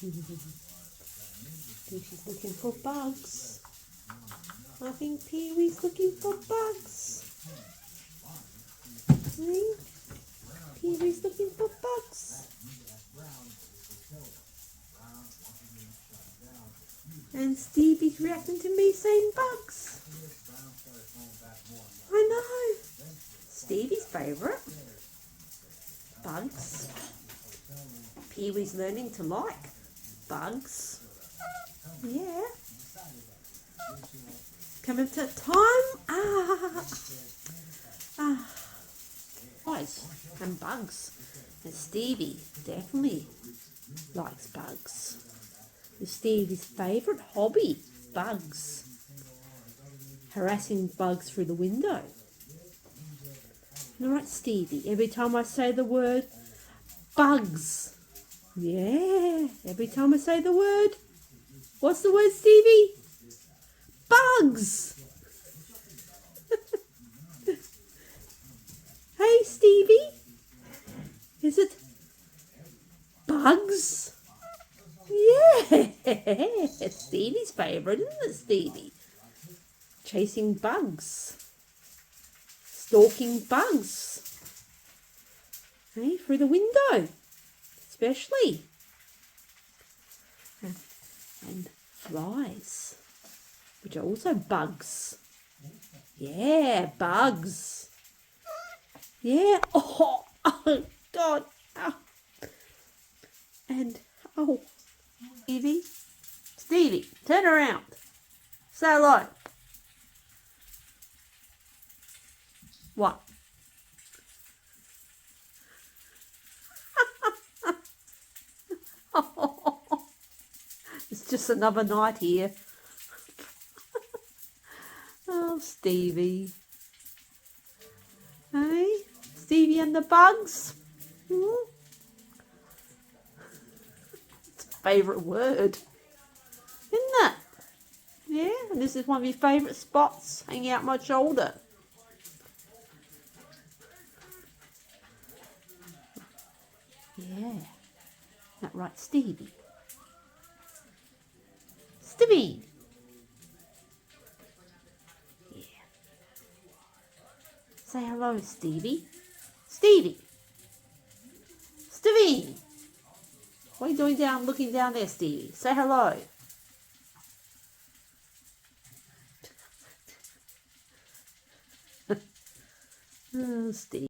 think she's looking for bugs. I think Pee-wee's looking for bugs. See? Pee-wee's looking for bugs. And Stevie's reacting to me saying bugs. I know. Stevie's favourite. Bugs. Pee-wee's learning to like bugs. Yeah. Coming to time. Guys and bugs. And Stevie definitely likes bugs. It's Stevie's favourite hobby, bugs. Harassing bugs through the window. Alright, Stevie, every time I say the word bugs. Yeah, every time I say the word. What's the word, Stevie? Bugs. Hey, Stevie. Is it bugs? Yeah, Stevie's favourite, isn't it, Stevie? Chasing bugs. Stalking bugs. Hey, through the window, especially. And flies, which are also bugs. Yeah, bugs. Yeah. Oh, God. Oh. And, Stevie, turn around. Say hello. What? It's just another night here. Oh, Stevie. Hey, Stevie and the bugs. It's a favourite word, isn't it? Yeah, and this is one of your favourite spots, hanging out my shoulder. Yeah, that right, Stevie. Stevie. Yeah. Say hello, Stevie. Stevie. Stevie. What are you doing looking down there, Stevie? Say hello. Oh, Stevie.